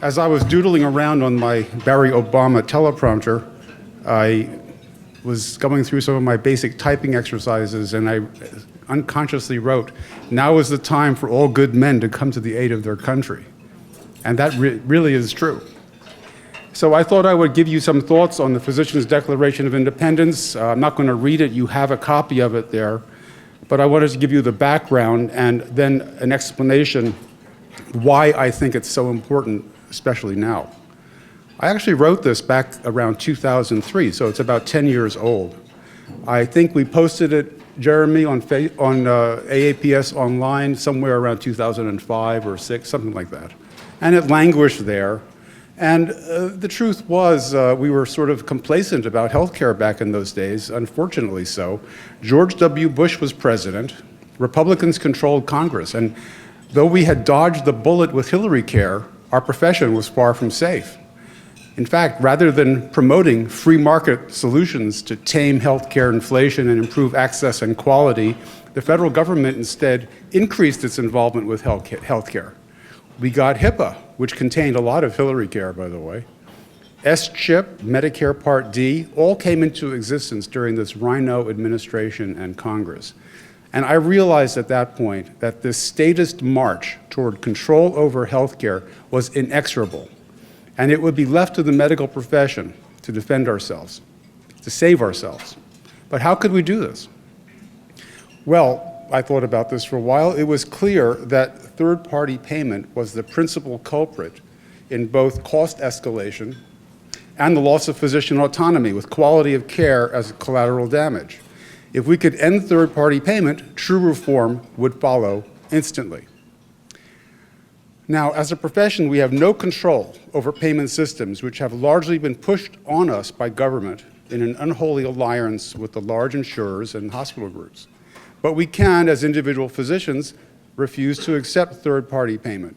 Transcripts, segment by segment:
As I was doodling around on my Barry Obama teleprompter, I was going through some of my basic typing exercises, and I unconsciously wrote, "Now is the time for all good men to come to the aid of their country." And that really is true. So I thought I would give you some thoughts on the Physicians' Declaration of Independence. I'm not going to read it. You have a copy of it there. But I wanted to give you the background and then an explanation why I think it's so important, especially now. I actually wrote this back around 2003, so it's about 10 years old. I think we posted it, Jeremy, on AAPS online somewhere around 2005 or 6, something like that. And it languished there. And the truth was, we were sort of complacent about healthcare back in those days, unfortunately so. George W. Bush was president. Republicans controlled Congress. And though we had dodged the bullet with Hillary Care, our profession was far from safe. In fact, rather than promoting free market solutions to tame healthcare inflation and improve access and quality, the federal government instead increased its involvement with healthcare. We got HIPAA, which contained a lot of Hillary Care, by the way. S-CHIP, Medicare Part D, all came into existence during this Rhino administration and Congress. And I realized at that point that this statist march toward control over healthcare was inexorable. And it would be left to the medical profession to defend ourselves, to save ourselves. But how could we do this? Well, I thought about this for a while. It was clear that third-party payment was the principal culprit in both cost escalation and the loss of physician autonomy, with quality of care as collateral damage. If we could end third-party payment, true reform would follow instantly. Now, as a profession, we have no control over payment systems, which have largely been pushed on us by government in an unholy alliance with the large insurers and hospital groups. But we can, as individual physicians, refuse to accept third-party payment.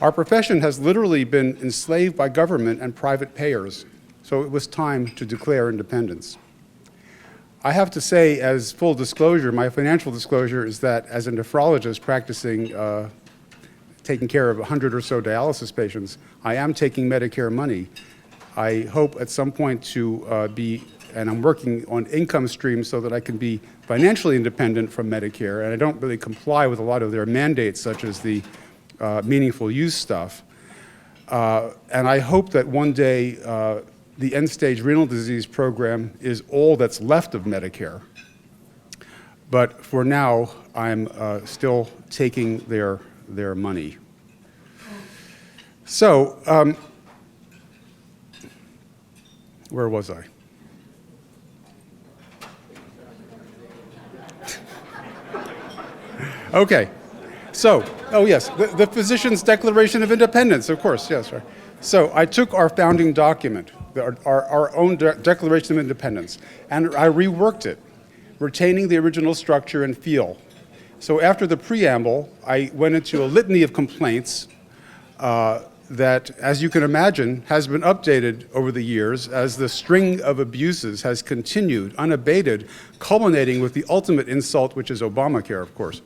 Our profession has literally been enslaved by government and private payers, so it was time to declare independence. I have to say, as full disclosure, my financial disclosure is that as a nephrologist practicing, taking care of 100 or so dialysis patients, I am taking Medicare money. I hope at some point to and I'm working on income streams so that I can be financially independent from Medicare, and I don't really comply with a lot of their mandates, such as the meaningful use stuff. And I hope that one day the end-stage renal disease program is all that's left of Medicare. But for now, I'm still taking their money. So, where was I? Okay, so, oh yes, the Physicians' Declaration of Independence, of course, yes, right. So I took our founding document, our own Declaration of Independence, and I reworked it, retaining the original structure and feel. So after the preamble, I went into a litany of complaints that, as you can imagine, has been updated over the years as the string of abuses has continued unabated, culminating with the ultimate insult, which is Obamacare, of course.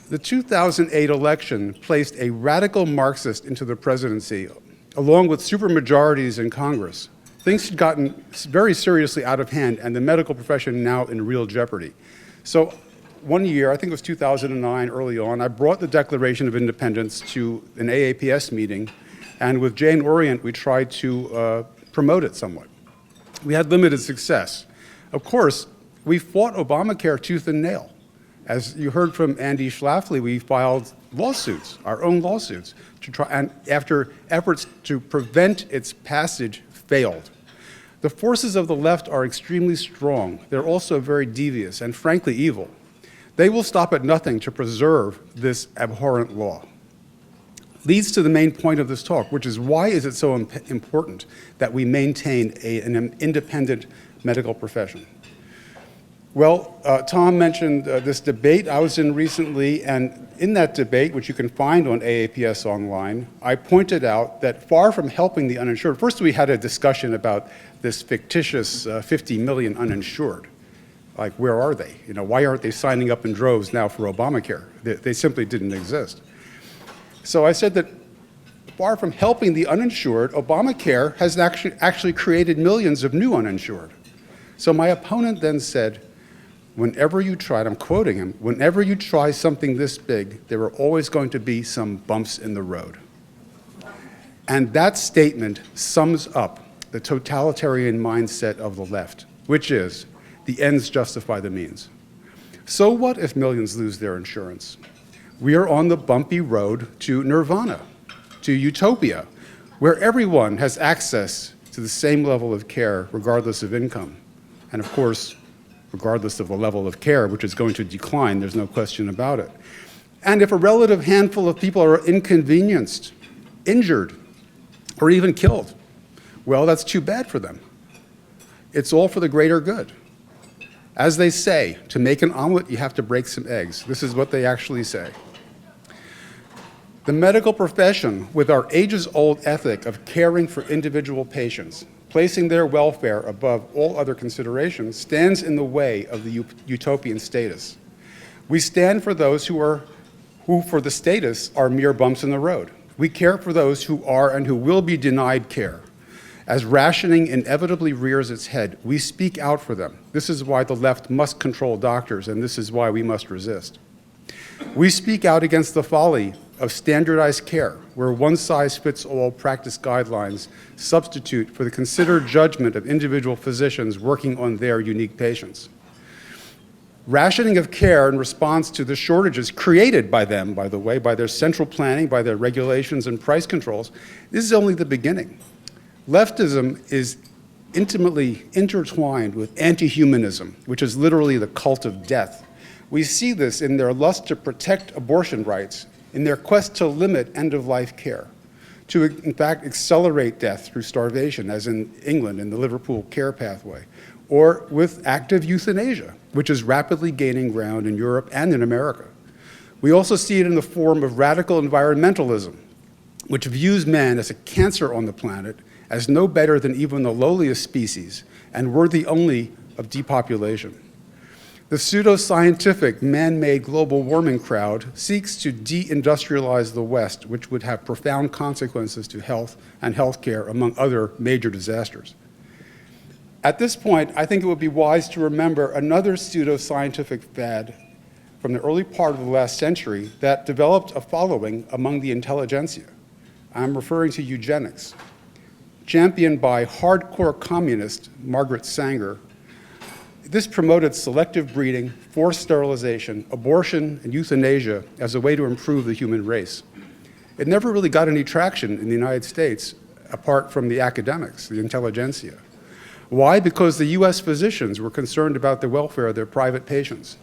The 2008 election placed a radical Marxist into the presidency, along with supermajorities in Congress. Things had gotten very seriously out of hand, and the medical profession now in real jeopardy. So one year, I think it was 2009, early on, I brought the Declaration of Independence to an AAPS meeting, and with Jane Orient, we tried to promote it somewhat. We had limited success. Of course, we fought Obamacare tooth and nail. As you heard from Andy Schlafly, we filed lawsuits, our own lawsuits, to try, and after efforts to prevent its passage failed. The forces of the left are extremely strong. They're also very devious and frankly evil. They will stop at nothing to preserve this abhorrent law. Leads to the main point of this talk, which is why is it so important that we maintain an independent medical profession? Well, Tom mentioned this debate I was in recently, and in that debate, which you can find on AAPS online, I pointed out that far from helping the uninsured, first we had a discussion about this fictitious 50 million uninsured. Like, where are they? You know, why aren't they signing up in droves now for Obamacare? They simply didn't exist. So I said that far from helping the uninsured, Obamacare has actually created millions of new uninsured. So my opponent then said, whenever you try, and I'm quoting him, whenever you try something this big, there are always going to be some bumps in the road. And that statement sums up the totalitarian mindset of the left, which is the ends justify the means. So what if millions lose their insurance? We are on the bumpy road to nirvana, to utopia, where everyone has access to the same level of care regardless of income. And of course, regardless of the level of care, which is going to decline, there's no question about it. And if a relative handful of people are inconvenienced, injured, or even killed, well, that's too bad for them. It's all for the greater good. As they say, to make an omelet, you have to break some eggs. This is what they actually say. The medical profession, with our ages-old ethic of caring for individual patients, placing their welfare above all other considerations, stands in the way of the utopian status. We stand for those who for the status are mere bumps in the road. We care for those who are and who will be denied care. As rationing inevitably rears its head, we speak out for them. This is why the left must control doctors, and this is why we must resist. We speak out against the folly of standardized care, where one-size-fits-all practice guidelines substitute for the considered judgment of individual physicians working on their unique patients. Rationing of care in response to the shortages created by them, by the way, by their central planning, by their regulations and price controls, this is only the beginning. Leftism is intimately intertwined with anti-humanism, which is literally the cult of death. We see this in their lust to protect abortion rights, in their quest to limit end-of-life care, to in fact accelerate death through starvation, as in England in the Liverpool Care Pathway, or with active euthanasia, which is rapidly gaining ground in Europe and in America. We also see it in the form of radical environmentalism, which views man as a cancer on the planet, as no better than even the lowliest species, and worthy only of depopulation. The pseudo-scientific, man-made global warming crowd seeks to de-industrialize the West, which would have profound consequences to health and healthcare, among other major disasters. At this point, I think it would be wise to remember another pseudo-scientific fad from the early part of the last century that developed a following among the intelligentsia. I'm referring to eugenics. Championed by hardcore communist Margaret Sanger, this promoted selective breeding, forced sterilization, abortion, and euthanasia as a way to improve the human race. It never really got any traction in the United States, apart from the academics, the intelligentsia. Why? Because the US physicians were concerned about the welfare of their private patients,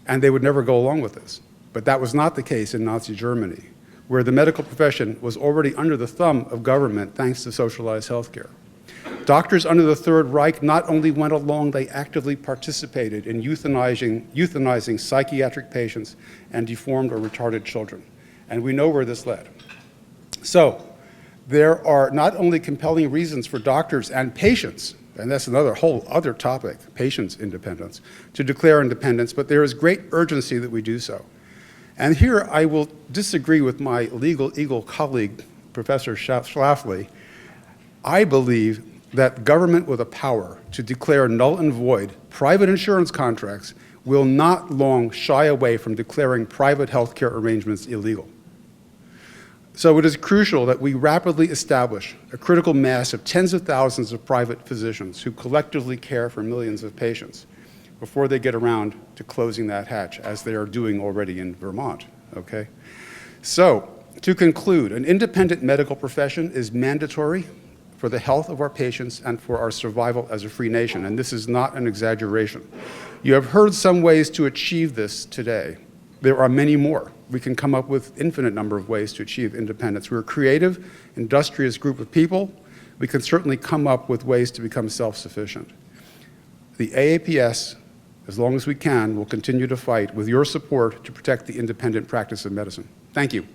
and they would never go along with this. But that was not the case in Nazi Germany, where the medical profession was already under the thumb of government thanks to socialized healthcare. Doctors under the Third Reich not only went along, they actively participated in euthanizing psychiatric patients and deformed or retarded children. And we know where this led. So there are not only compelling reasons for doctors and patients, and that's another whole other topic, patients' independence, to declare independence, but there is great urgency that we do so. And here I will disagree with my legal eagle colleague, Professor Schlafly. I believe that government with a power to declare null and void private insurance contracts will not long shy away from declaring private healthcare arrangements illegal. So it is crucial that we rapidly establish a critical mass of tens of thousands of private physicians who collectively care for millions of patients before they get around to closing that hatch, as they are doing already in Vermont, okay? So, to conclude, an independent medical profession is mandatory for the health of our patients and for our survival as a free nation, and this is not an exaggeration. You have heard some ways to achieve this today. There are many more. We can come up with infinite number of ways to achieve independence. We're a creative, industrious group of people. We can certainly come up with ways to become self-sufficient. The AAPS, as long as we can, will continue to fight with your support to protect the independent practice of medicine. Thank you.